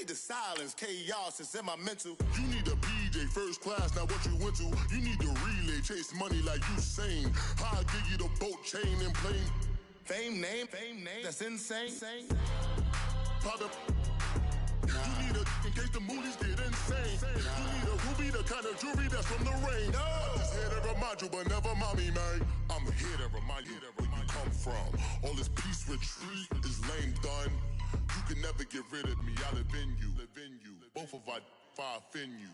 hate the silence, chaos is in my mental. You need a PJ first class, not what you went to. You need to relay, chase money like you sane. How I give you the boat, chain, and plane. Fame name, that's insane. Pop up. You need a, in case the movies get insane. You need a ruby, the kind of jewelry that's from the rain. I'm just here to remind you, but never mommy, man. I'm here to remind you where you come from. All this peace retreat is lame done. You can never get rid of me, I live in you. Both of our five in you.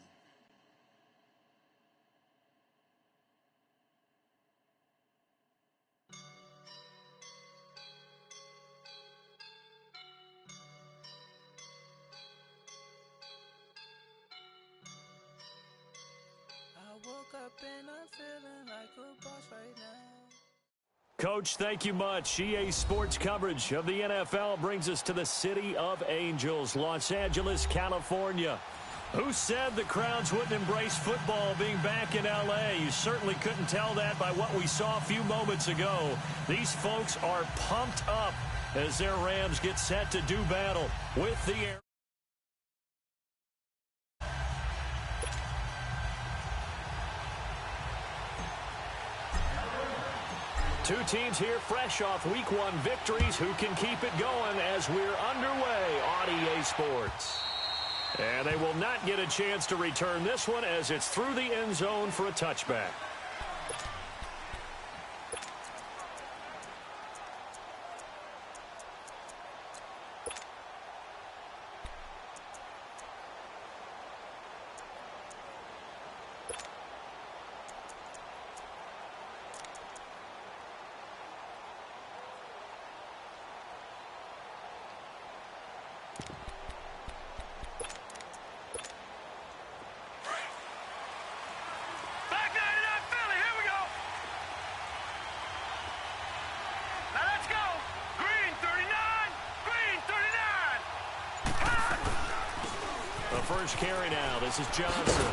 I woke up and I'm feeling like a boss right now. Coach, thank you much. EA Sports coverage of the NFL brings us to the City of Angels, Los Angeles, California. Who said the crowds wouldn't embrace football being back in L.A.? You certainly couldn't tell that by what we saw a few moments ago. These folks are pumped up as their Rams get set to do battle with the air. Two teams here fresh off Week 1 victories. Who can keep it going as we're underway on EA Sports? And they will not get a chance to return this one as it's through the end zone for a touchback. First carry now. This is Johnson.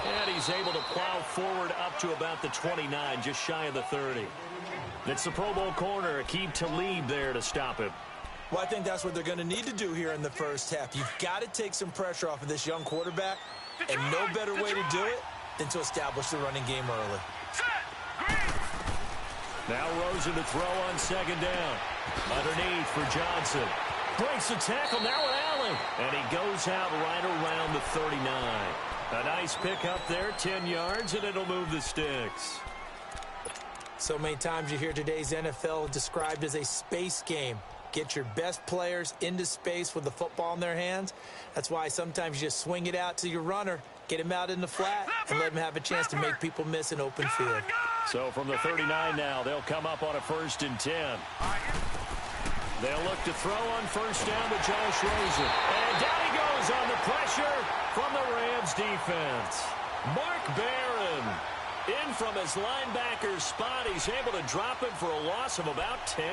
And he's able to plow forward up to about the 29, just shy of the 30. It's the Pro Bowl corner, Aqib Talib there to stop him. Well, I think that's what they're going to need to do here in the first half. You've got to take some pressure off of this young quarterback, and no better way to do it than to establish the running game early. Now Rosen to throw on second down. Underneath for Johnson. Breaks the tackle now with Allen. And he goes out right around the 39. A nice pick up there, 10 yards, and it'll move the sticks. So many times you hear today's NFL described as a space game. Get your best players into space with the football in their hands. That's why sometimes you just swing it out to your runner, get him out in the flat, and let him have a chance to make people miss an open field. So from the 39 now, they'll come up on a 1st and 10. They'll look to throw on first down with Josh Rosen. And down he goes on the pressure from the Rams defense. Mark Barron in from his linebacker spot. He's able to drop him for a loss of about 10.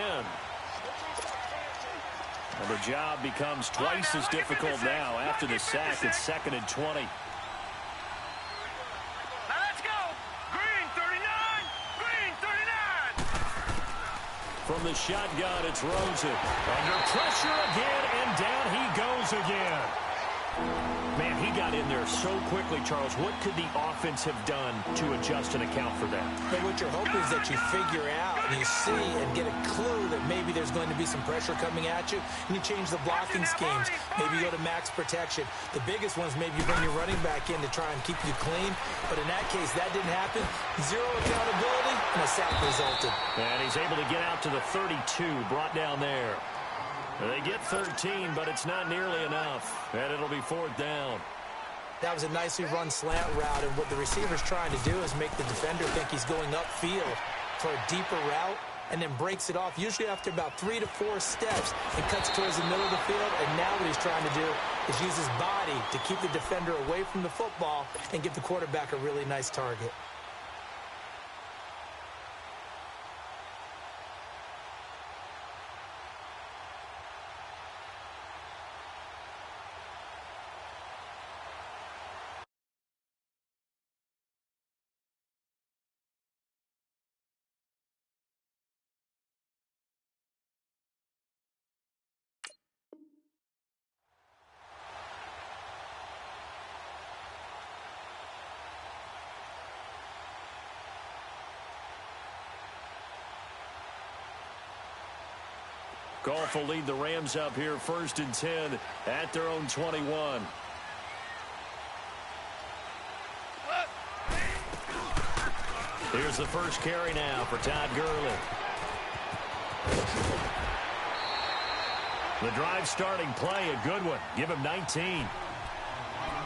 And the job becomes twice as difficult now after the sack. It's 2nd and 20. From the shotgun, it's Rosen. Under pressure again, and down he goes again. Man, he got in there so quickly, Charles. What could the offense have done to adjust and account for that? But what you're hoping is that you figure out and you see and get a clue that maybe there's going to be some pressure coming at you, and you change the blocking schemes. Maybe you go to max protection. The biggest ones, maybe you bring your running back in to try and keep you clean. But in that case, that didn't happen. Zero accountability, and a sack resulted. And he's able to get out to the 32, brought down there. They get 13, but it's not nearly enough, and it'll be 4th down. That was a nicely run slant route, and what the receiver's trying to do is make the defender think he's going upfield for a deeper route, and then breaks it off, usually after about 3 to 4 steps, and cuts towards the middle of the field. And now what he's trying to do is use his body to keep the defender away from the football and give the quarterback a really nice target. Goff will lead the Rams up here 1st and 10 at their own 21. Here's the first carry now for Todd Gurley. The drive starting play, a good one. Give him 19.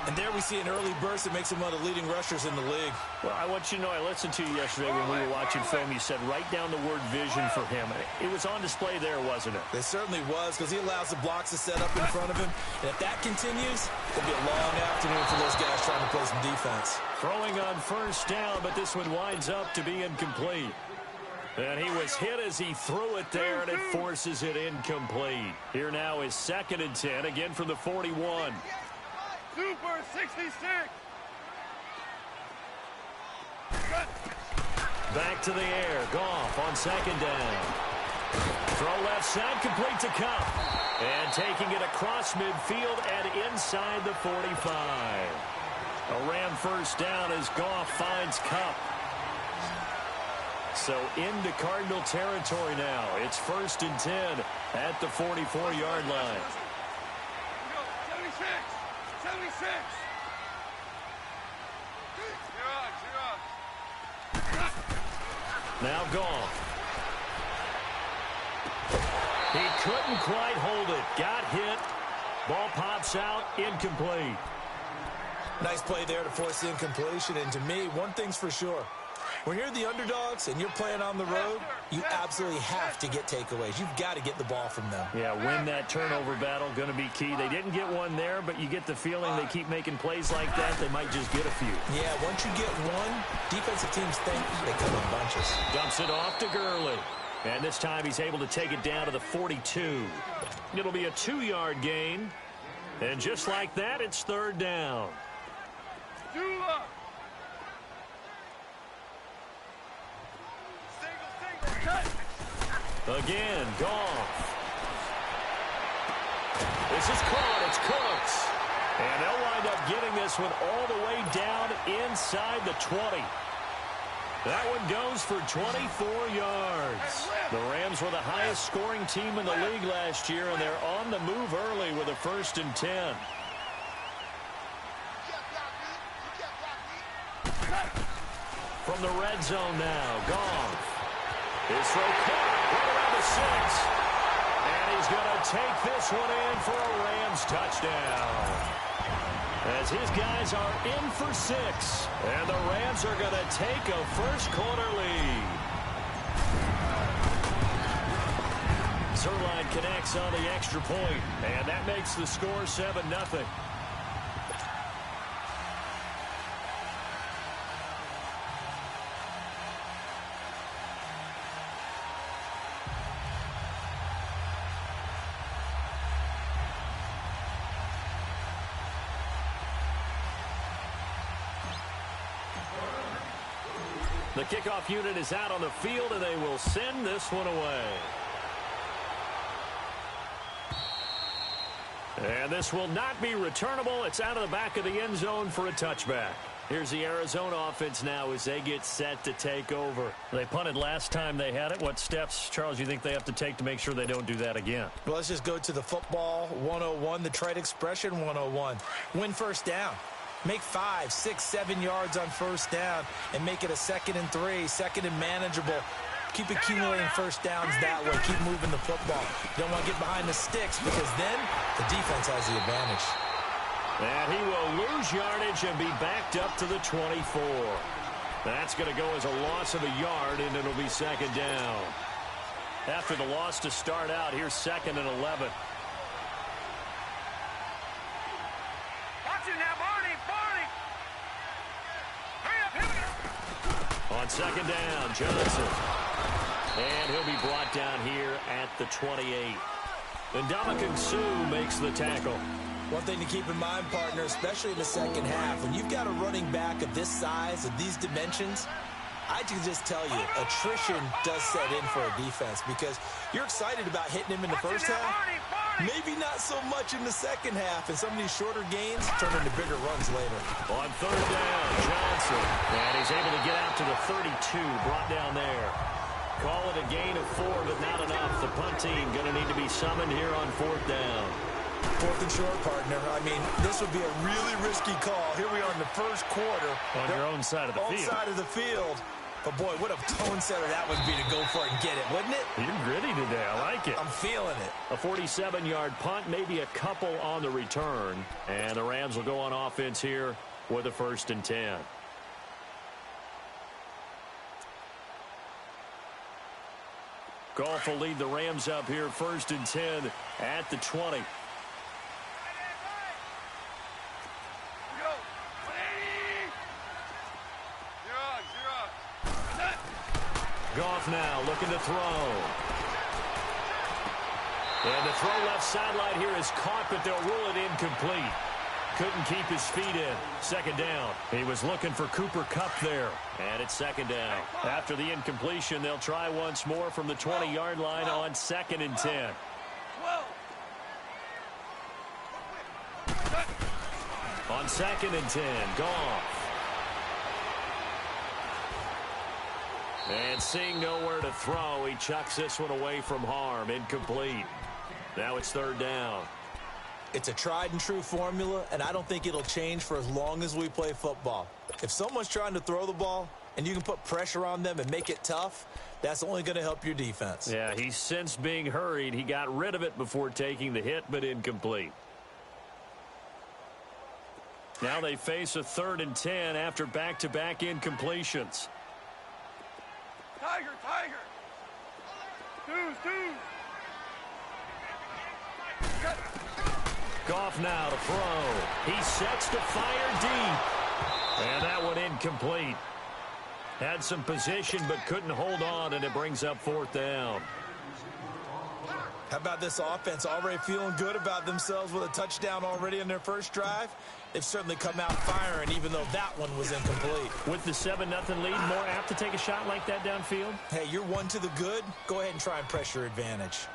And there we see an early burst that makes him one of the leading rushers in the league. Well, I want you to know, I listened to you yesterday when we were watching film. You said write down the word vision for him. It was on display there, wasn't it? It certainly was, because he allows the blocks to set up in front of him. And if that continues, it'll be a long afternoon for those guys trying to play some defense. Throwing on first down, but this one winds up to be incomplete. And he was hit as he threw it there, and it forces it incomplete. Here now is 2nd and 10, again from the 41. Super 66. Back to the air. Goff on 2nd down. Throw left side, complete to Kupp. And taking it across midfield and inside the 45. A Ram first down as Goff finds Kupp. So into Cardinal territory now. It's 1st and 10 at the 44-yard line. 76. Now Goff. He couldn't quite hold it. Got hit. Ball pops out. Incomplete. Nice play there to force the incompletion. And to me, one thing's for sure. When you're the underdogs and you're playing on the road, you absolutely have to get takeaways. You've got to get the ball from them. Yeah, win that turnover battle, going to be key. They didn't get one there, but you get the feeling they keep making plays like that, they might just get a few. Yeah, once you get one, defensive teams think they come in bunches. Dumps it off to Gurley. And this time he's able to take it down to the 42. It'll be a 2-yard gain. And just like that, it's 3rd down. Again, Goff. This is caught. It's Cooks. And they'll wind up getting this one all the way down inside the 20. That one goes for 24 yards. The Rams were the highest scoring team in the league last year, and they're on the move early with a 1st and 10. From the red zone now, Goff. His throw caught right around the 6. And he's going to take this one in for a Rams touchdown. As his guys are in for 6. And the Rams are going to take a first-quarter lead. Zerline connects on the extra point, and that makes the score 7-0. The kickoff unit is out on the field, and they will send this one away. And this will not be returnable. It's out of the back of the end zone for a touchback. Here's the Arizona offense now as they get set to take over. They punted last time they had it. What steps, Charles, you think they have to take to make sure they don't do that again? Well, let's just go to the football 101, the trade expression 101. Win first down. Make 5, 6, 7 yards on first down and make it a 2nd and 3, 2nd and manageable. Keep accumulating first downs that way. Keep moving the football. You don't want to get behind the sticks because then the defense has the advantage. And he will lose yardage and be backed up to the 24. That's going to go as a loss of a yard, and it'll be 2nd down. After the loss to start out, here's 2nd and 11. On 2nd down, Johnson. And he'll be brought down here at the 28. And Ndamukong Suh makes the tackle. One thing to keep in mind, partner, especially in the second half, when you've got a running back of this size, of these dimensions, I can just tell you, attrition does set in for a defense because you're excited about hitting him in the first half. Maybe not so much in the second half, and some of these shorter gains turn into bigger runs later. On 3rd down, Johnson. And he's able to get out to the 32, brought down there. Call it a gain of 4, but not enough. The punt team going to need to be summoned here on 4th down. 4th and short, partner. I mean, this would be a really risky call. Here we are in the first quarter. On your own side of the field. Side of the field. But, boy, what a tone setter that would be to go for it and get it, wouldn't it? You're gritty today. I like it. I'm feeling it. A 47-yard punt, maybe a couple on the return. And the Rams will go on offense here with a 1st and 10. Goff will lead the Rams up here, 1st and 10 at the 20. Goff now looking to throw. And the throw left sideline here is caught, but they'll rule it incomplete. Couldn't keep his feet in. 2nd down. He was looking for Cooper Kupp there. And it's 2nd down. After the incompletion, they'll try once more from the 20-yard line on 2nd and 10. On 2nd and 10, Goff. And seeing nowhere to throw, he chucks this one away from harm. Incomplete. Now it's 3rd down. It's a tried-and-true formula, and I don't think it'll change for as long as we play football. If someone's trying to throw the ball and you can put pressure on them and make it tough, that's only going to help your defense. Yeah, he's since being hurried. He got rid of it before taking the hit, but incomplete. Now they face a 3rd and 10 after back-to-back incompletions. Tiger, Tiger. Two. Goff now to throw. He sets to fire deep. And that one incomplete. Had some position but couldn't hold on, and it brings up 4th down. How about this offense already feeling good about themselves with a touchdown already in their first drive? They've certainly come out firing, even though that one was incomplete. With the 7-0 lead, more apt to take a shot like that downfield? Hey, you're one to the good. Go ahead and try and pressure advantage.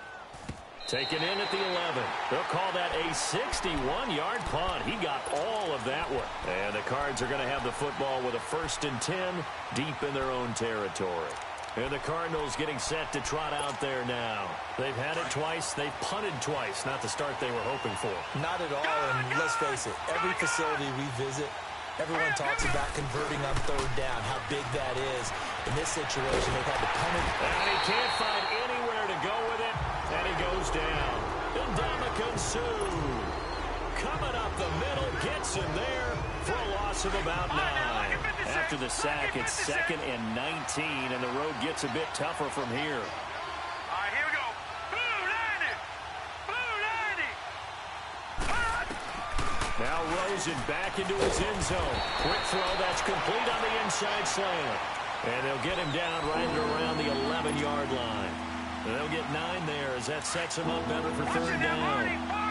Taken in at the 11. They'll call that a 61-yard punt. He got all of that one. And the Cards are going to have the football with a 1st and 10 deep in their own territory. And the Cardinals getting set to trot out there now. They've had it twice. They've punted twice. Not the start they were hoping for. Not at all, and let's face it, every facility we visit, everyone talks about converting on 3rd down, how big that is. In this situation, they've had to punt it. And he can't find anywhere to go with it, and he goes down. Ndamukong Suh coming up the middle, gets him there for a loss of about 9. After the sack, it's 2nd and 19, and the road gets a bit tougher from here. All right, here we go. Blue 90. Now Rosen back into his end zone. Quick throw, that's complete on the inside slant. And they'll get him down right around the 11-yard line. And they'll get 9 there as that sets him up better for 3rd down.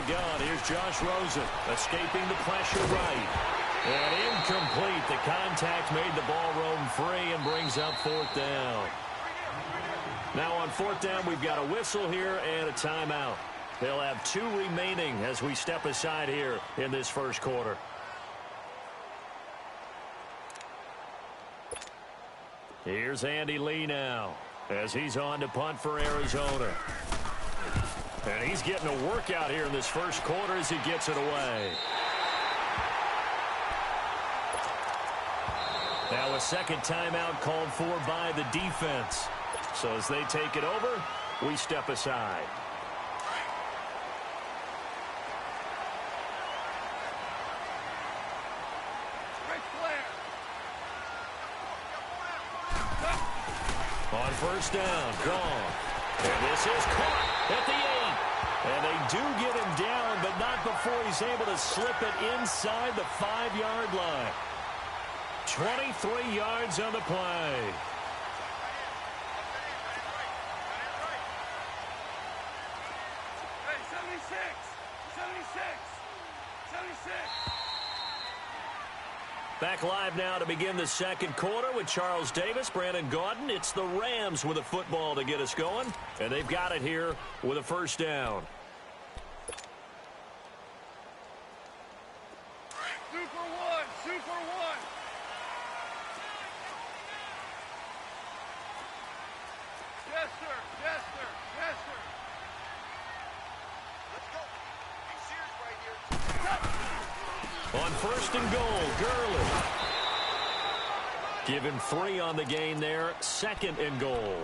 Gun. Here's Josh Rosen escaping the pressure right. And incomplete. The contact made the ball roam free and brings up 4th down. Now on 4th down, we've got a whistle here and a timeout. They'll have 2 remaining as we step aside here in this first quarter. Here's Andy Lee now as he's on to punt for Arizona. And he's getting a workout here in this first quarter as he gets it away. Now a 2nd timeout called for by the defense. So as they take it over, we step aside. On 1st down, gone. And this is caught at the 8. And they do get him down, but not before he's able to slip it inside the 5-yard line. 23 yards on the play. Hey, 76. Back live now to begin the second quarter with Charles Davis, Brandon Gaudin. It's the Rams with a football to get us going, and they've got it here with a first down. Super one, super one. Yes, sir, yes, sir, yes, sir. Let's go. Be serious right here. On first and goal, Gurley. Give him 3 on the gain there. Second and goal.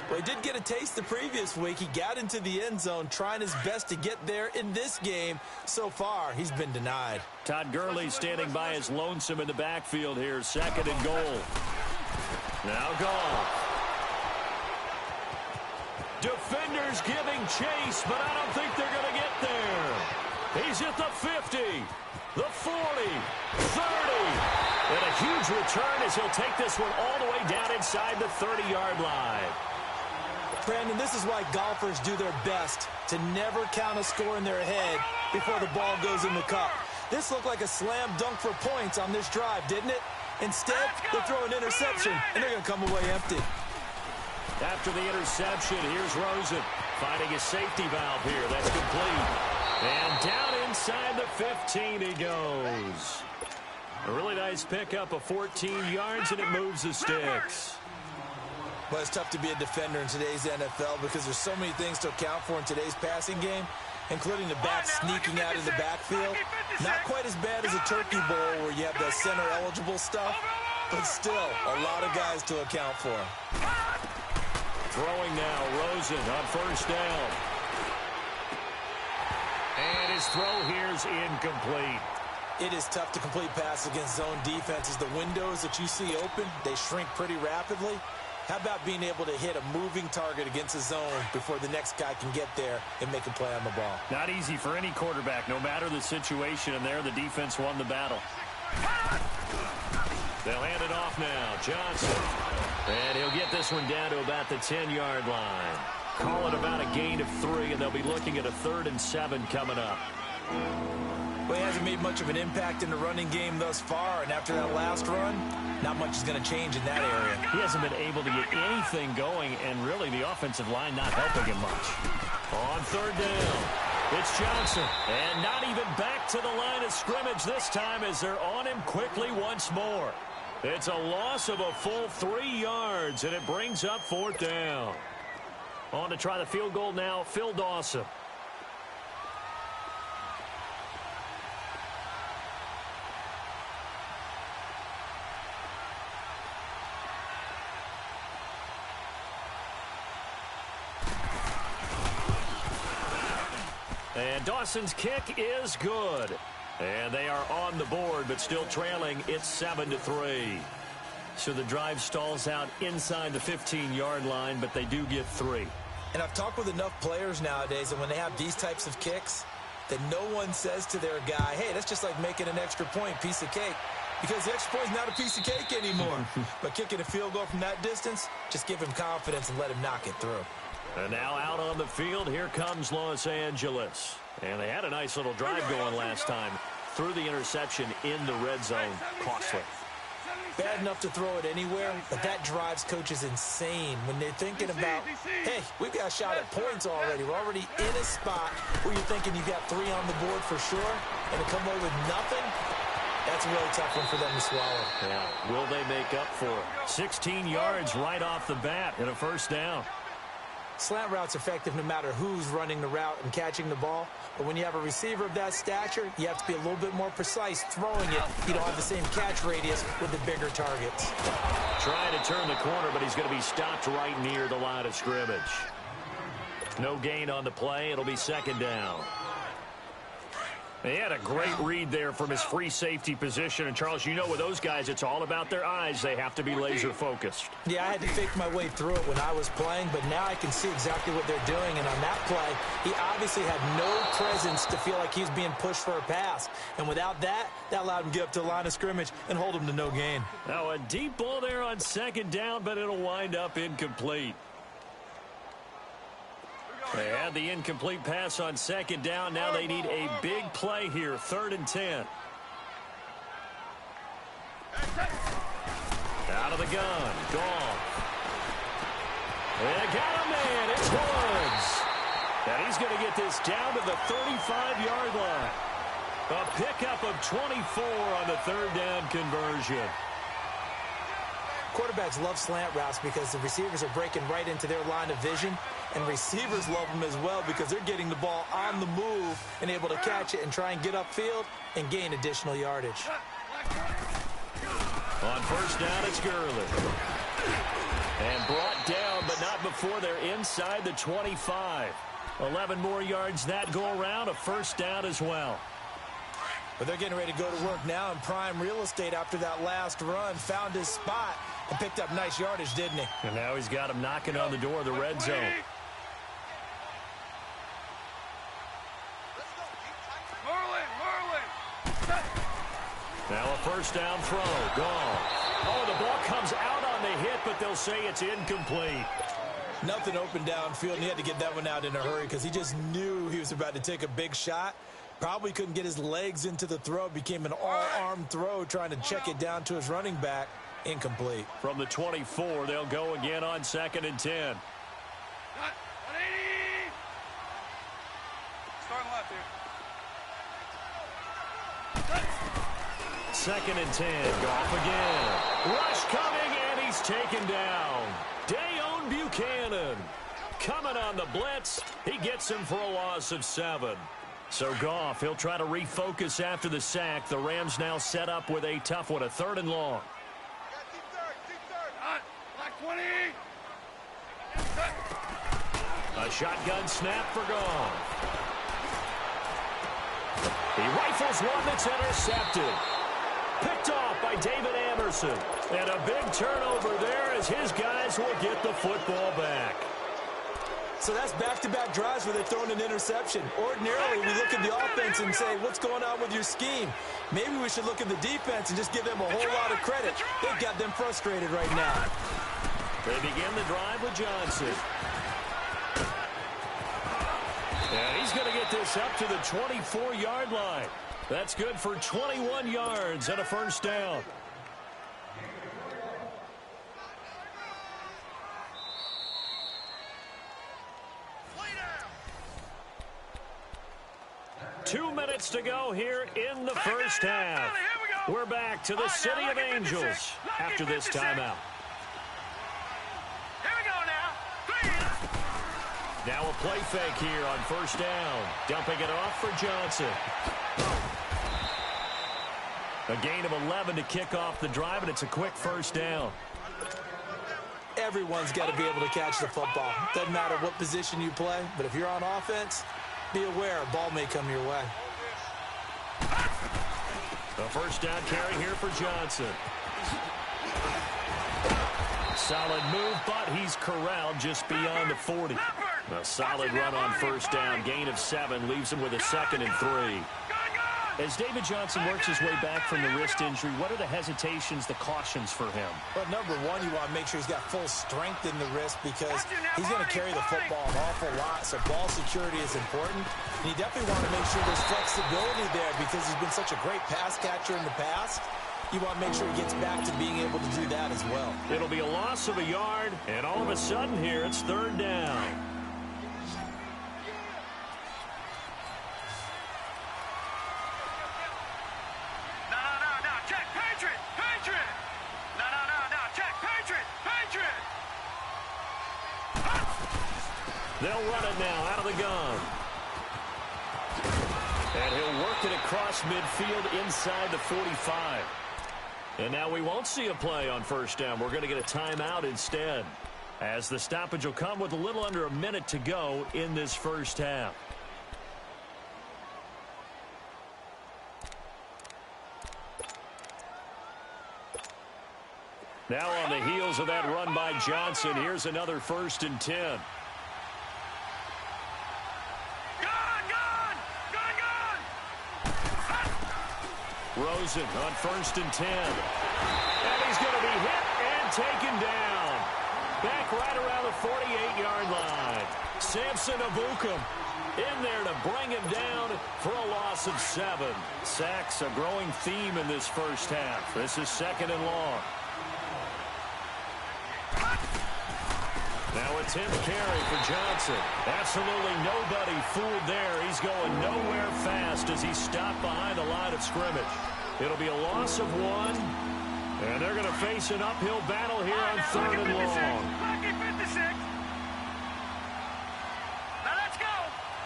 Well, he did get a taste the previous week. He got into the end zone trying his best to get there in this game. So far, he's been denied. Todd Gurley standing by his lonesome in the backfield here. Second and goal. Now Goff. Defenders giving chase, but I don't think they're going to get there. He's at the 50. The 40, 30, and a huge return as he'll take this one all the way down inside the 30-yard line. Brandon, this is why golfers do their best to never count a score in their head before the ball goes in the cup. This looked like a slam dunk for points on this drive, didn't it? Instead, they throw an interception, and they're going to come away empty. After the interception, here's Rosen finding his safety valve here. That's complete. And down inside the 15 he goes. A really nice pickup of 14 yards, and it moves the sticks. Well, it's tough to be a defender in today's NFL because there's so many things to account for in today's passing game, including the back sneaking out of the backfield. Not quite as bad as a turkey bowl where you have the center-eligible stuff, but still a lot of guys to account for. Throwing now, Rosen on first down. And his throw here's incomplete. It is tough to complete passes against zone defenses. The windows that you see open, they shrink pretty rapidly. How about being able to hit a moving target against a zone before the next guy can get there and make a play on the ball? Not easy for any quarterback, no matter the situation, and there the defense won the battle. They'll hand it off now. Johnson. And he'll get this one down to about the 10-yard line. Call it about a gain of 3, and they'll be looking at a 3rd and 7 coming up. Well, he hasn't made much of an impact in the running game thus far, and after that last run, not much is going to change in that area. He hasn't been able to get anything going, and really the offensive line not helping him much. On 3rd down, it's Johnson, and not even back to the line of scrimmage this time as they're on him quickly once more. It's a loss of a full 3 yards, and it brings up 4th down. On to try the field goal now, Phil Dawson. And Dawson's kick is good. And they are on the board, but still trailing. It's 7-3. So the drive stalls out inside the 15-yard line, but they do get 3. And I've talked with enough players nowadays, and when they have these types of kicks, that no one says to their guy, hey, that's just like making an extra point, piece of cake. Because the extra point is not a piece of cake anymore. But kicking a field goal from that distance, just give him confidence and let him knock it through. And now out on the field, here comes Los Angeles. And they had a nice little drive going last time. Threw the interception in the red zone. Costly. Bad enough to throw it anywhere, but that drives coaches insane when they're thinking about, hey, we've got a shot at points already. We're already in a spot where you're thinking you've got 3 on the board for sure, and to come away with nothing, that's a really tough one for them to swallow. Yeah, will they make up for it? 16 yards right off the bat and a 1st down. Slant route's effective no matter who's running the route and catching the ball. But when you have a receiver of that stature, you have to be a little bit more precise throwing it. You don't have the same catch radius with the bigger targets. Trying to turn the corner, but he's going to be stopped right near the line of scrimmage. No gain on the play. It'll be 2nd down. He had a great read there from his free safety position. And, Charles, you know with those guys, it's all about their eyes. They have to be laser-focused. Yeah, I had to fake my way through it when I was playing, but now I can see exactly what they're doing. And on that play, he obviously had no presence to feel like he was being pushed for a pass. And without that, that allowed him to get up to the line of scrimmage and hold him to no gain. Now, a deep ball there on 2nd down, but it'll wind up incomplete. They had the incomplete pass on 2nd down. Now they need a big play here. 3rd and 10. Out of the gun. Goff. And got a man. It's Woods. And he's going to get this down to the 35-yard line. A pickup of 24 on the third down conversion. Quarterbacks love slant routes because the receivers are breaking right into their line of vision, and receivers love them as well because they're getting the ball on the move and able to catch it and try and get upfield and gain additional yardage. On first down, it's Gurley. And brought down, but not before they're inside the 25. 11 more yards that go around, a first down as well. But they're getting ready to go to work now in prime real estate after that last run. Found his spot and picked up nice yardage, didn't he? And now he's got him knocking on the door of the red zone. Now a first down throw. Gone. Oh, the ball comes out on the hit, but they'll say it's incomplete. Nothing open downfield, and he had to get that one out in a hurry because he just knew he was about to take a big shot. Probably couldn't get his legs into the throw. Became an all-arm throw trying to check it down to his running back. Incomplete. From the 24, they'll go again on 2nd and 10. Starting left here. 2nd and 10. Goff again. Rush coming, and he's taken down. Dayon Buchanan coming on the blitz. He gets him for a loss of 7. So Goff, he'll try to refocus after the sack. The Rams now set up with a tough one, a 3rd and long. Black 20. A shotgun snap for Goff. He rifles one that's intercepted. Picked off by David Anderson. And a big turnover there as his guys will get the football back. So that's back-to-back drives where they're throwing an interception. Ordinarily, we look at the offense and say, what's going on with your scheme? Maybe we should look at the defense and just give them a whole lot of credit. They've got them frustrated right now. They begin the drive with Johnson. And he's going to get this up to the 24-yard line. That's good for 21 yards and a first down. Two minutes to go here in the first half. We're back to the City of Angels after this timeout. Here we go now. Now a play fake here on first down. Dumping it off for Johnson. A gain of 11 to kick off the drive, and it's a quick first down. Everyone's got to be able to catch the football. Doesn't matter what position you play, but if you're on offense, be aware a ball may come your way. A first down carry here for Johnson. Solid move, but he's corralled just beyond the 40. A solid run on first down. Gain of 7 leaves him with a 2nd and 3. As David Johnson works his way back from the wrist injury, what are the hesitations, the cautions for him? Well, number one, you want to make sure he's got full strength in the wrist because he's going to carry the football an awful lot, so ball security is important. And you definitely want to make sure there's flexibility there because he's been such a great pass catcher in the past. You want to make sure he gets back to being able to do that as well. It'll be a loss of a yard, and all of a sudden here, it's 3rd down. They'll run it now out of the gun. And he'll work it across midfield inside the 45. And now we won't see a play on first down. We're going to get a timeout instead, as the stoppage will come with a little under a minute to go in this first half. Now on the heels of that run by Johnson, here's another 1st and 10. Rosen on 1st and 10. And he's going to be hit and taken down. Back right around the 48-yard line. Samson Abukum in there to bring him down for a loss of 7. Sacks, a growing theme in this first half. This is 2nd and long. Now a Tim carry for Johnson. Absolutely nobody fooled there. He's going nowhere fast as he's stopped behind the line of scrimmage. It'll be a loss of 1, and they're going to face an uphill battle here on 3rd and long. Lucky 56. Now let's go.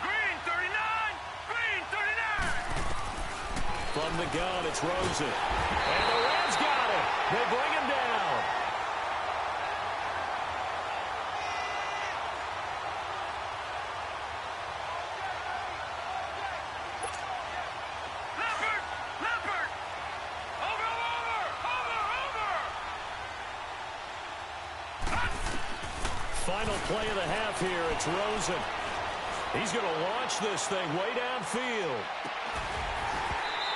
Green 39. Green 39. From the gun, it's Rosen. And the Rams got it. They bring him down. Final play of the half here. It's Rosen. He's going to launch this thing way downfield.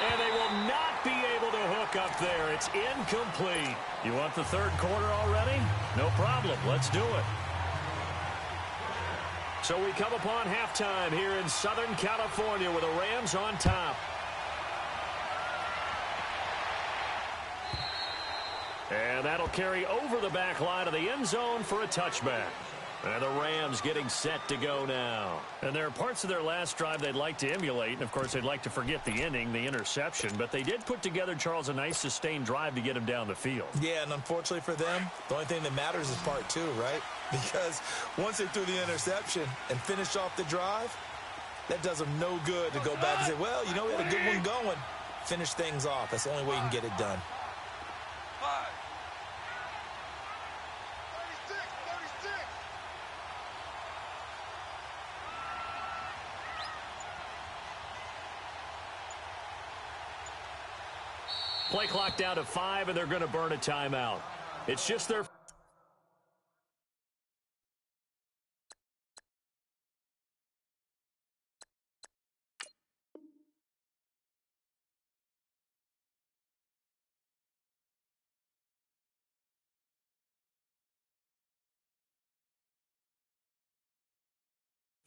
And they will not be able to hook up there. It's incomplete. You want the 3rd quarter already? No problem. Let's do it. So we come upon halftime here in Southern California with the Rams on top. And that'll carry over the back line of the end zone for a touchback. And the Rams getting set to go now. And there are parts of their last drive they'd like to emulate. And, of course, they'd like to forget the inning, the interception. But they did put together, Charles, a nice sustained drive to get him down the field. Yeah, and unfortunately for them, the only thing that matters is part 2, right? Because once they threw the interception and finished off the drive, that does them no good to go back and say, well, you know, we had a good one going. Finish things off. That's the only way you can get it done. 36. Play clock down to 5, and they're going to burn a timeout. It's just their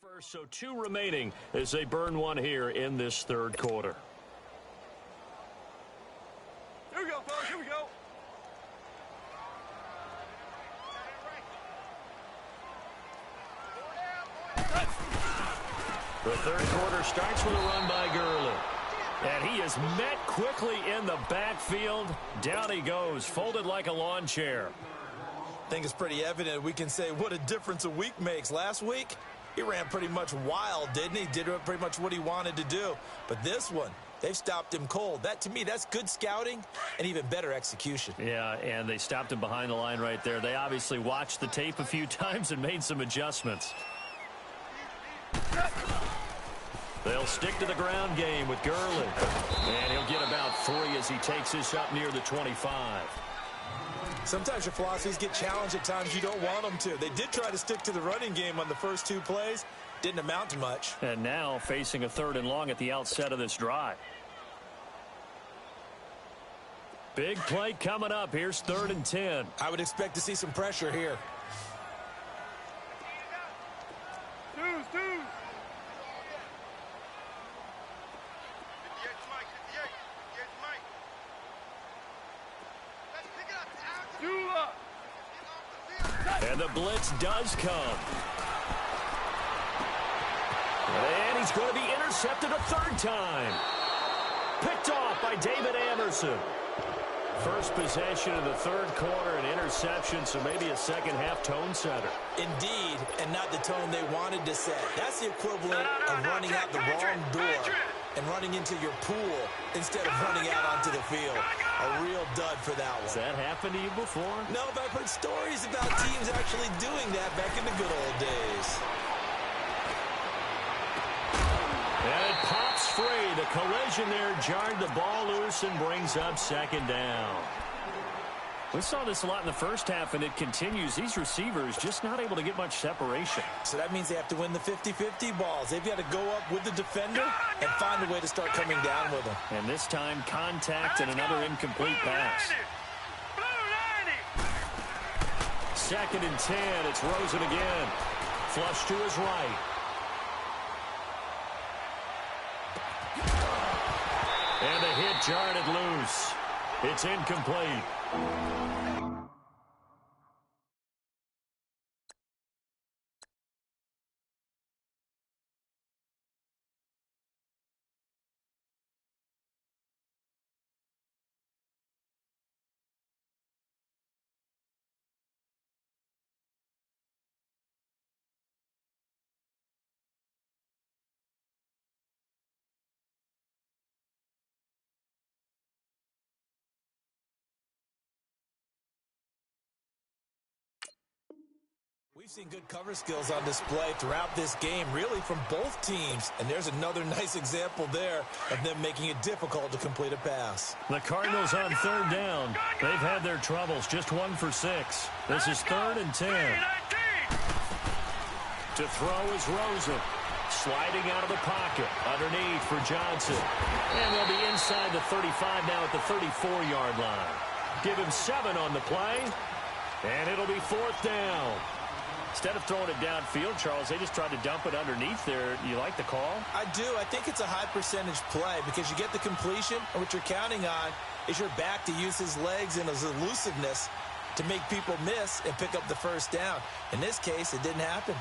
first, so 2 remaining as they burn 1 here in this 3rd quarter. Here we go, fellas. Here we go. The 3rd quarter starts with a run by Gurley. And he is met quickly in the backfield. Down he goes, folded like a lawn chair. I think it's pretty evident. We can say what a difference a week makes. Last week, he ran pretty much wild, didn't he? Did pretty much what he wanted to do. But this one, they've stopped him cold. That, to me, that's good scouting and even better execution. Yeah, and they stopped him behind the line right there. They obviously watched the tape a few times and made some adjustments. They'll stick to the ground game with Gurley. And he'll get about 3 as he takes this up near the 25. Sometimes your philosophies get challenged at times you don't want them to. They did try to stick to the running game on the first 2 plays. Didn't amount to much. And now facing a 3rd and long at the outset of this drive. Big play coming up. Here's 3rd and 10. I would expect to see some pressure here. Twos. And the blitz does come. And he's going to be intercepted a 3rd time. Picked off by David Anderson. First possession in the 3rd quarter, an interception, so maybe a second-half tone setter. Indeed, and not the tone they wanted to set. That's the equivalent of running out the wrong door and running into your pool instead of running out onto the field. A real dud for that one. Has that happened to you before? No, but I've heard stories about teams actually doing that back in the good old days. And it pops free. The collision there jarred the ball loose and brings up 2nd down. We saw this a lot in the first half, and it continues. These receivers just not able to get much separation. So that means they have to win the 50-50 balls. They've got to go up with the defender and find a way to start coming down with them. And this time, contact and another incomplete pass. 2nd and 10. It's Rosen again. flush to his right. And the hit jarred it loose. It's incomplete. We've seen good cover skills on display throughout this game, really from both teams. And there's another nice example there of them making it difficult to complete a pass. The Cardinals on third down. They've had their troubles, just 1 for 6. This is 3rd and 10. To throw is Rosen. Sliding out of the pocket. Underneath for Johnson. And they'll be inside the 35 now at the 34-yard line. Give him 7 on the play. And it'll be 4th down. Instead of throwing it downfield, Charles, they just tried to dump it underneath there. You like the call? I do. I think it's a high percentage play because you get the completion, and what you're counting on is your back to use his legs and his elusiveness to make people miss and pick up the first down. In this case, it didn't happen.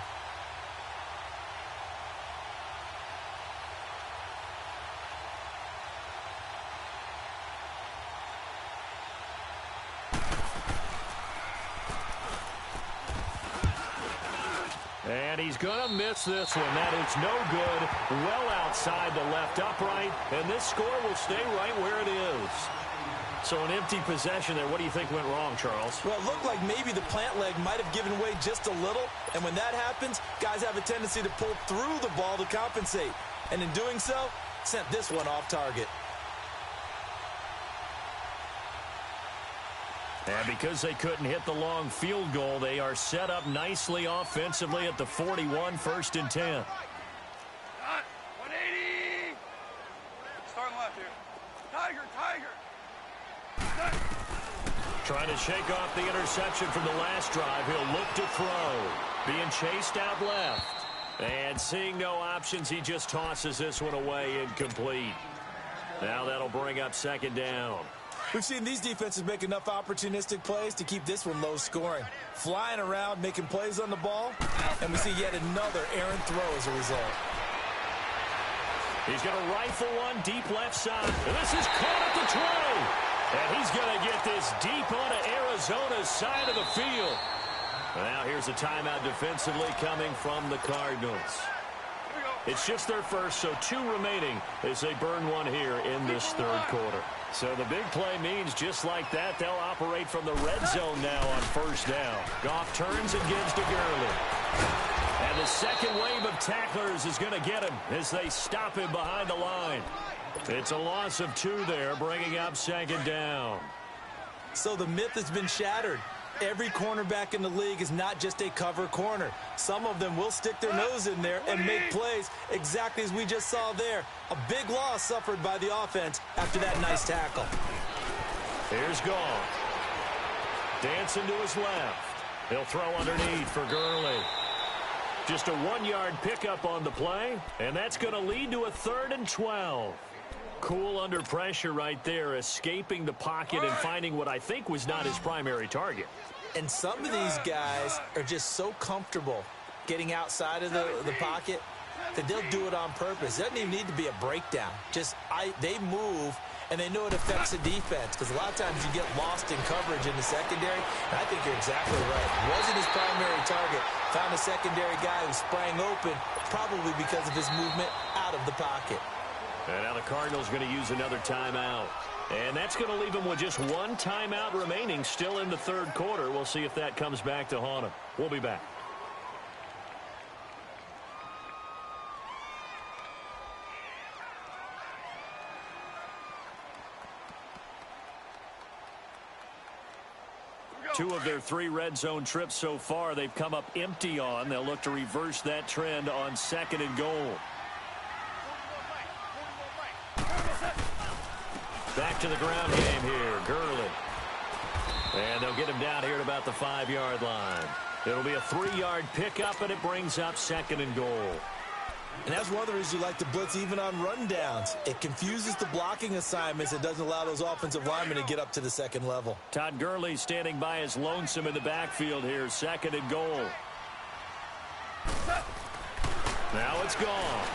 And he's going to miss this one. That is no good. Well outside the left upright. And this score will stay right where it is. So an empty possession there. What do you think went wrong, Charles? Well, it looked like maybe the plant leg might have given way just a little. And when that happens, guys have a tendency to pull through the ball to compensate. And in doing so, sent this one off target. And because they couldn't hit the long field goal, they are set up nicely offensively at the 41, 1st and 10. 180. Starting left here. Tiger. Trying to shake off the interception from the last drive. He'll look to throw. Being chased out left. And seeing no options, he just tosses this one away, incomplete. Now that'll bring up 2nd down. We've seen these defenses make enough opportunistic plays to keep this one low scoring. Flying around, making plays on the ball, and we see yet another errant throw as a result. He's going to rifle one deep left side. And this is caught at the 20. And he's going to get this deep onto Arizona's side of the field. Now here's a timeout defensively coming from the Cardinals. It's just their first, so 2 remaining as they burn one here in this 3rd quarter. So the big play means just like that, they'll operate from the red zone now on 1st down. Goff turns and gives to Gurley. And the second wave of tacklers is going to get him as they stop him behind the line. It's a loss of 2 there, bringing up 2nd down. So the myth has been shattered. Every cornerback in the league is not just a cover corner. Some of them will stick their nose in there and make plays exactly as we just saw there. A big loss suffered by the offense after that nice tackle. Here's Goff. Dancing to his left. He'll throw underneath for Gurley. Just a 1-yard pickup on the play, and that's going to lead to a 3rd and 12. Cool under pressure right there, escaping the pocket and finding what I think was not his primary target. And some of these guys are just so comfortable getting outside of the pocket that they'll do it on purpose. It doesn't even need to be a breakdown. They move, and they know it affects the defense because a lot of times you get lost in coverage in the secondary. And I think you're exactly right. Wasn't his primary target. Found a secondary guy who sprang open, probably because of his movement out of the pocket. And now the Cardinals going to use another timeout. And that's going to leave them with just 1 timeout remaining still in the 3rd quarter. We'll see if that comes back to haunt them. We'll be back. Two of their 3 red zone trips so far, they've come up empty on. They'll look to reverse that trend on 2nd and goal. Back to the ground game here. Gurley. And they'll get him down here at about the 5-yard line. It'll be a 3-yard pickup, and it brings up 2nd and goal. And that's one of the reasons you like to blitz even on rundowns. It confuses the blocking assignments. It doesn't allow those offensive linemen to get up to the second level. Todd Gurley standing by as lonesome in the backfield here. 2nd and goal. Now it's gone.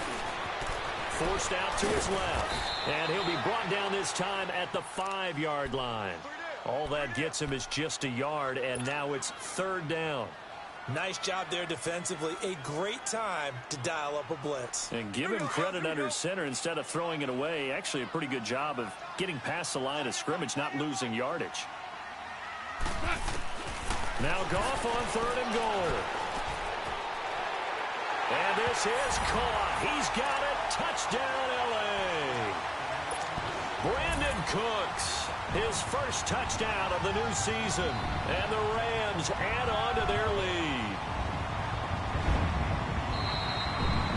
Forced out to his left. And he'll be brought down this time at the 5-yard line. All that gets him is just a yard, and now it's 3rd down. Nice job there defensively. A great time to dial up a blitz. And give him credit under center instead of throwing it away. Actually, a pretty good job of getting past the line of scrimmage, not losing yardage. Now Goff on 3rd and goal. And this is caught. He's got it. Touchdown, L.A. Brandon Cooks, his first touchdown of the new season. And the Rams add on to their lead.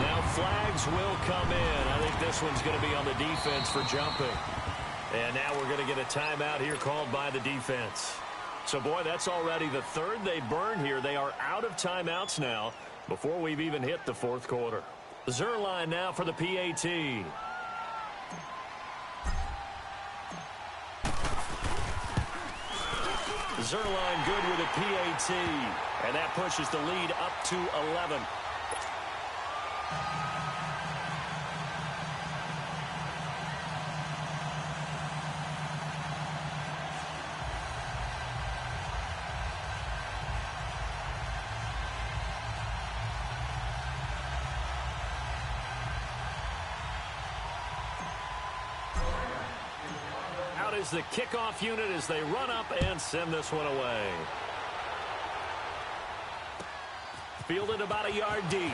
Now flags will come in. I think this one's going to be on the defense for jumping. And now we're going to get a timeout here called by the defense. So, boy, that's already the 3rd they burn here. They are out of timeouts now before we've even hit the 4th quarter. Zerline now for the PAT. Zerline good with a PAT. And that pushes the lead up to 11. Is the kickoff unit as they run up and send this one away. Fielded about a yard deep.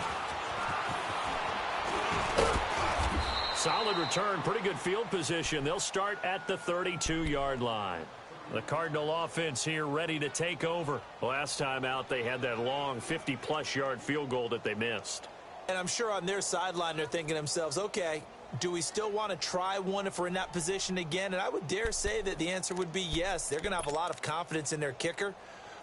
Solid return, pretty good field position. They'll start at the 32-yard line. The Cardinal offense here ready to take over. Last time out, they had that long 50-plus yard field goal that they missed. And I'm sure on their sideline they're thinking to themselves, okay, do we still want to try one if we're in that position again? And I would dare say that the answer would be yes. They're going to have a lot of confidence in their kicker.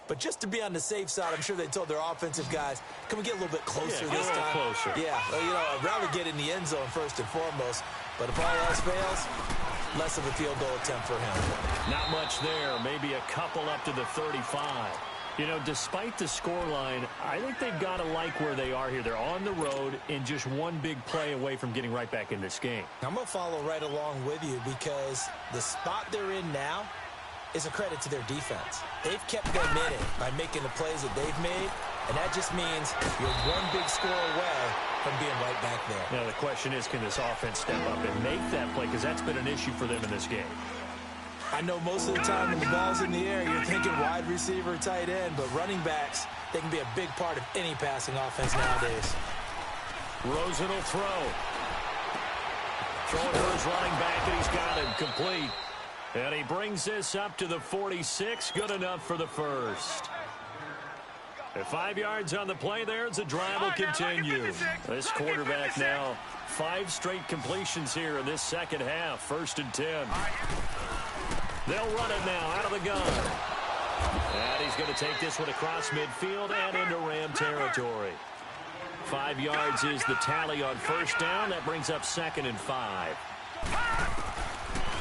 But just to be on the safe side, I'm sure they told their offensive guys, can we get a little bit closer this time? Closer. Yeah, well, you know, I'd rather get in the end zone first and foremost. But if all else fails, less of a field goal attempt for him. Not much there. Maybe a couple up to the 35. You know, despite the scoreline, I think they've got to like where they are here. They're on the road and just one big play away from getting right back in this game. I'm going to follow right along with you because the spot they're in now is a credit to their defense. They've kept them in it by making the plays that they've made, and that just means you're one big score away from being right back there. Now, the question is, can this offense step up and make that play? Because that's been an issue for them in this game. I know most of the time when the ball's in the air, you're thinking wide receiver, tight end, but running backs, they can be a big part of any passing offense nowadays. Rosen will throw. Throwing for his running back, and he's got him complete. And he brings this up to the 46. Good enough for the first. At 5 yards on the play there, the drive will continue. This quarterback now, 5 straight completions here in this second half. 1st and 10. They'll run it now out of the gun. And he's going to take this one across midfield and into Ram territory. 5 yards is the tally on 1st down. That brings up 2nd and 5.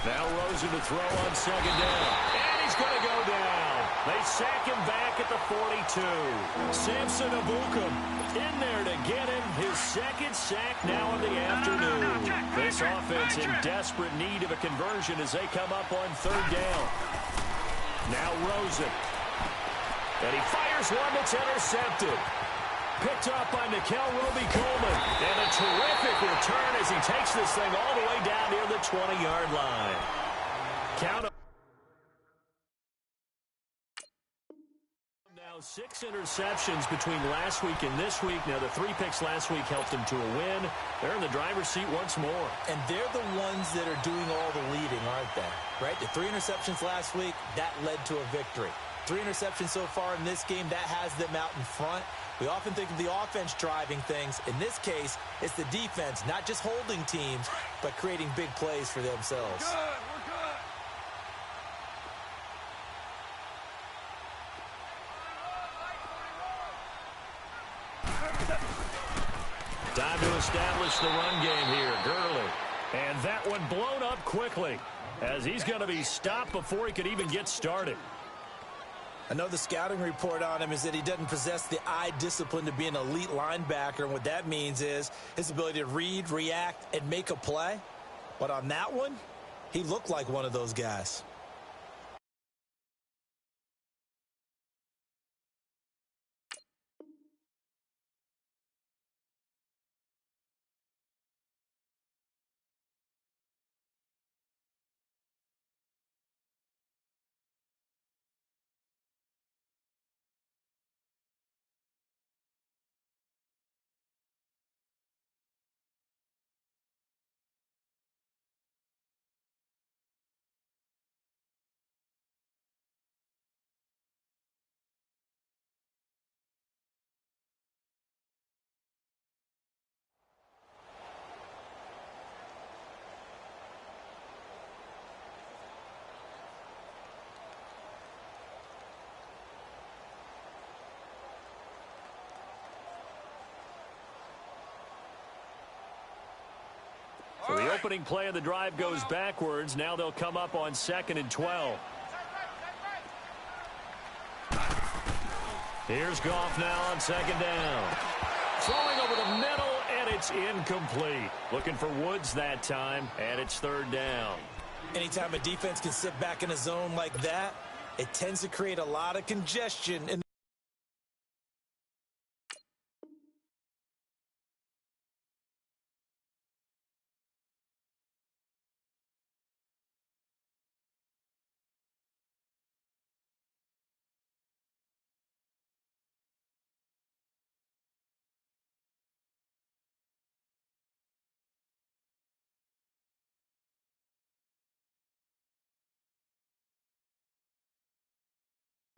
Now Rosen to throw on 2nd down. And he's going to go down. They sack him back at the 42. Samson Abukum in there to get him his 2nd sack now of the afternoon. This offense in desperate need of a conversion as they come up on 3rd down. Now Rosen. And he fires one that's intercepted. Picked up by Nikel Roby-Coleman. And a terrific return as he takes this thing all the way down near the 20-yard line. Count. Now 6 interceptions between last week and this week. Now the 3 picks last week helped them to a win. They're in the driver's seat once more. And they're the ones that are doing all the leading, aren't they? Right? The 3 interceptions last week, that led to a victory. 3 interceptions so far in this game, that has them out in front. We often think of the offense driving things. In this case, it's the defense, not just holding teams, but creating big plays for themselves. We're good. Time to establish the run game here. Gurley. And that one blown up quickly as he's going to be stopped before he could even get started. I know the scouting report on him is that he doesn't possess the eye discipline to be an elite linebacker, and what that means is his ability to read, react, and make a play. But on that one, he looked like one of those guys. So the opening play of the drive goes backwards. Now they'll come up on 2nd and 12. Here's Goff now on 2nd down. Throwing over the middle, and it's incomplete. Looking for Woods that time, and it's 3rd down. Anytime a defense can sit back in a zone like that, it tends to create a lot of congestion in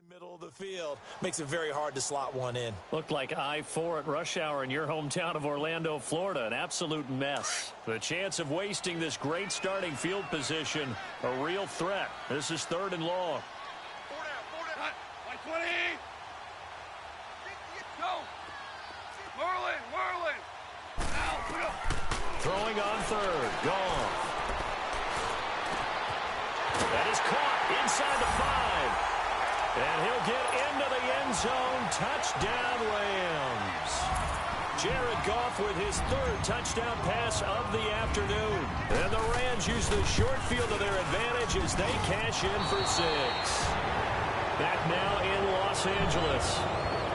middle of the field. Makes it very hard to slot one in. Looked like I-4 at rush hour in your hometown of Orlando, Florida. An absolute mess. The chance of wasting this great starting field position, a real threat. This is 3rd and long. 120. Go. Whirling. Now, Throwing on 3rd. Gone. That is caught inside the 5. And he'll get into the end zone. Touchdown, Rams. Jared Goff with his 3rd touchdown pass of the afternoon. And the Rams use the short field to their advantage as they cash in for 6. Back now in Los Angeles.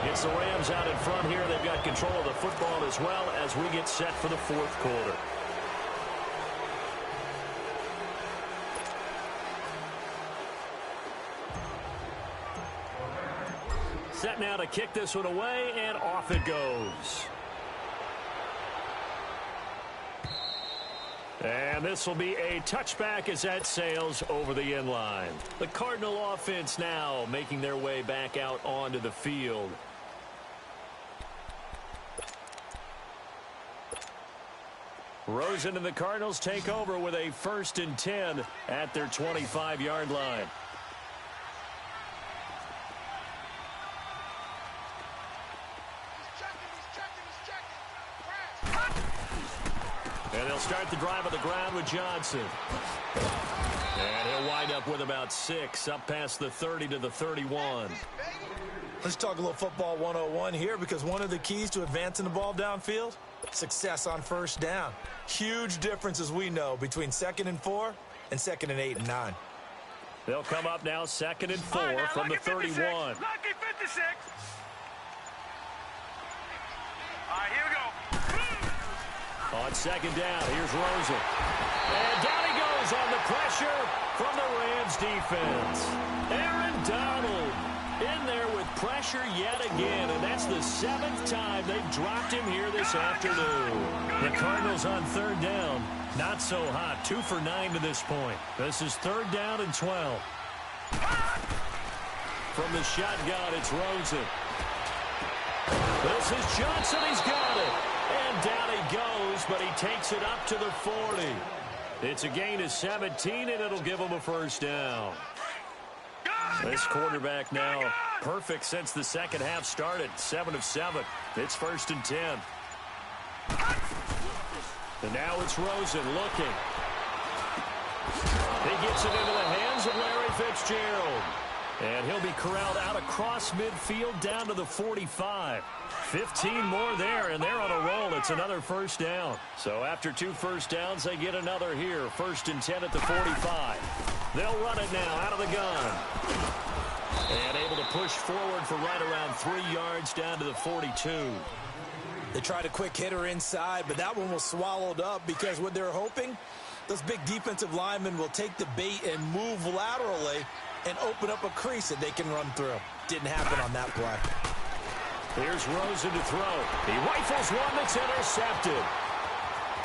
It's the Rams out in front here. They've got control of the football as well as we get set for the 4th quarter. Set now to kick this one away, and off it goes. And this will be a touchback as that sails over the end line. The Cardinal offense now making their way back out onto the field. Rosen and the Cardinals take over with a 1st and 10 at their 25-yard line. And they'll start the drive on the ground with Johnson. And he'll wind up with about 6, up past the 30 to the 31. Let's talk a little football 101 here, because one of the keys to advancing the ball downfield, success on 1st down. Huge difference, as we know, between 2nd and 4 and 2nd and 8 and 9. They'll come up now 2nd and 4 from the 31. Lucky 56. All right, here we go. On 2nd down, here's Rosen. And down he goes on the pressure from the Rams defense. Aaron Donald in there with pressure yet again, and that's the 7th time they've dropped him here this afternoon. The Cardinals on 3rd down, not so hot, 2 for 9 to this point. This is 3rd down and 12. From the shotgun, it's Rosen. This is Johnson, he's got it. And down he goes, but he takes it up to the 40. It's a gain of 17, and it'll give him a 1st down. This quarterback now perfect since the second half started. 7 of 7. It's 1st and 10. And now it's Rosen looking. He gets it into the hands of Larry Fitzgerald. And he'll be corralled out across midfield down to the 45. 15 more there, and they're on a roll. It's another first down. So after 2 first downs, they get another here. 1st and 10 at the 45. They'll run it now out of the gun. And able to push forward for right around 3 yards down to the 42. They tried a quick hitter inside, but that one was swallowed up because what they're hoping, those big defensive linemen will take the bait and move laterally and open up a crease that they can run through. Didn't happen on that play. Here's Rosen to throw. He rifles one that's intercepted.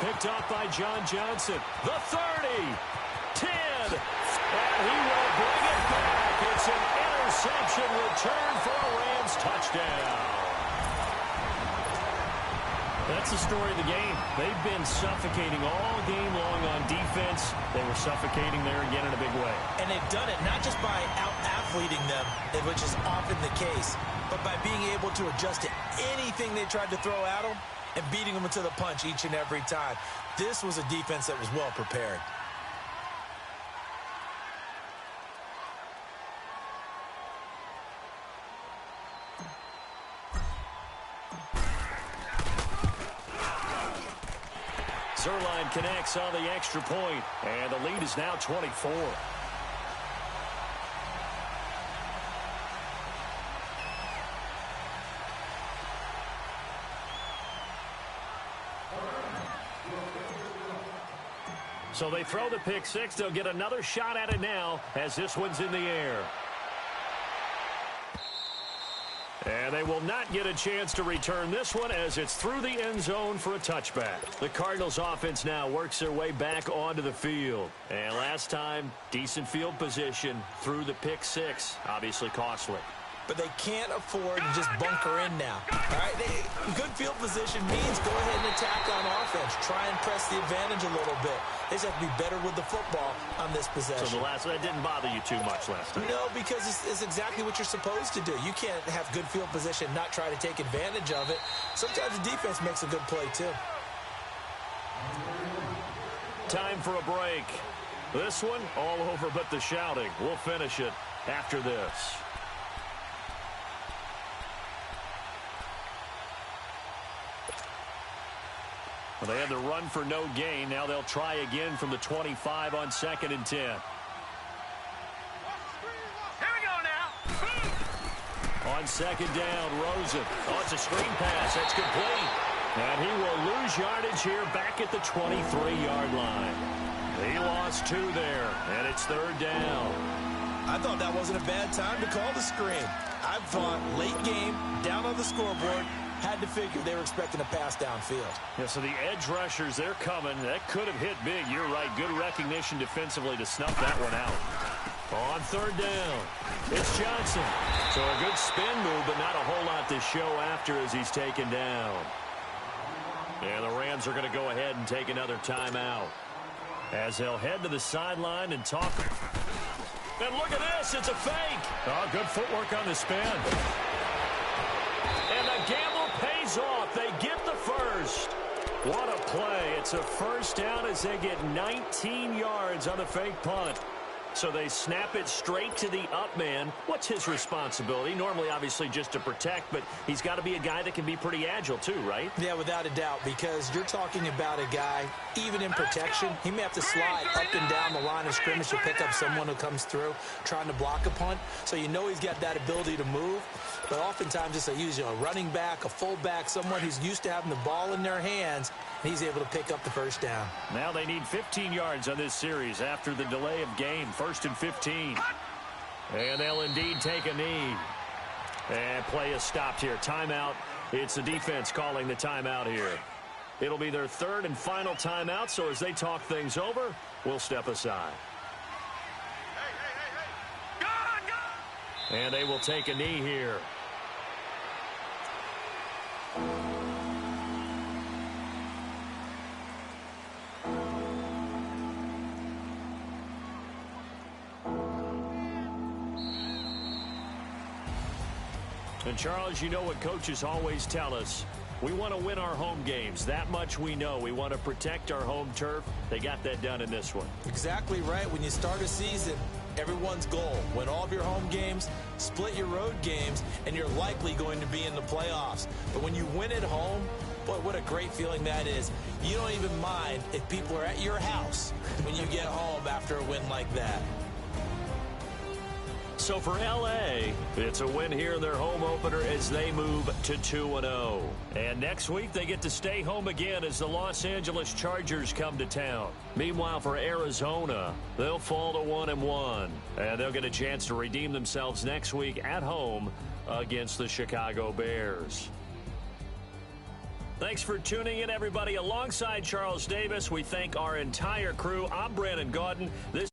Picked off by John Johnson. The 30. 10. And he will bring it back. It's an interception return for a Rams touchdown. That's the story of the game. They've been suffocating all game long on defense. They were suffocating there again in a big way. And they've done it not just by out-athleting them, which is often the case, but by being able to adjust to anything they tried to throw at them and beating them into the punch each and every time. This was a defense that was well prepared. Zerline connects on the extra point, and the lead is now 24. So they throw the pick six. They'll get another shot at it now as this one's in the air. And they will not get a chance to return this one as it's through the end zone for a touchback. The Cardinals offense now works their way back onto the field. And last time, decent field position through the pick six. Obviously costly. But they can't afford to just bunker in now. All right, good field position means go ahead and attack on offense. Try and press the advantage a little bit. They just have to be better with the football on this possession. So that didn't bother you too much last time? No, because it's exactly what you're supposed to do. You can't have good field position, not try to take advantage of it. Sometimes the defense makes a good play, too. Time for a break. This one, all over but the shouting. We'll finish it after this. Well, they had the run for no gain. Now they'll try again from the 25 on 2nd and 10. Here we go now. On 2nd down, Rosen. Oh, it's a screen pass. That's complete. And he will lose yardage here back at the 23-yard line. He lost 2 there, and it's 3rd down. I thought that wasn't a bad time to call the screen. I thought late game, down on the scoreboard, had to figure they were expecting a pass downfield. Yeah, so the edge rushers, they're coming. That could have hit big. You're right. Good recognition defensively to snuff that one out. On 3rd down, it's Johnson. So a good spin move, but not a whole lot to show after as he's taken down. And the Rams are going to go ahead and take another timeout as they'll head to the sideline and talk. And look at this. It's a fake. Oh, good footwork on the spin. And the gamble pays off. They get the first. What a play. It's a first down as they get 19 yards on the fake punt. So they snap it straight to the up man. What's his responsibility? Normally, obviously, just to protect, but he's got to be a guy that can be pretty agile too, right? Yeah, without a doubt, because you're talking about a guy, even in protection, he may have to slide up and down the line of scrimmage to pick up someone who comes through trying to block a punt. So you know he's got that ability to move. But oftentimes it's a running back, a fullback, someone who's used to having the ball in their hands, and he's able to pick up the first down. Now they need 15 yards on this series after the delay of game. 1st and 15. And they'll indeed take a knee. And play is stopped here. Timeout. It's the defense calling the timeout here. It'll be their 3rd and final timeout, so as they talk things over, we'll step aside. And they will take a knee here. And, Charles, you know what coaches always tell us. We want to win our home games. That much we know. We want to protect our home turf. They got that done in this one. Exactly right. When you start a season, everyone's goal: win all of your home games, split your road games, and you're likely going to be in the playoffs. But when you win at home, boy, what a great feeling that is. You don't even mind if people are at your house when you get home after a win like that. So for L.A., it's a win here in their home opener as they move to 2-0. And next week, they get to stay home again as the Los Angeles Chargers come to town. Meanwhile, for Arizona, they'll fall to 1-1. And they'll get a chance to redeem themselves next week at home against the Chicago Bears. Thanks for tuning in, everybody. Alongside Charles Davis, we thank our entire crew. I'm Brandon Gaudin. This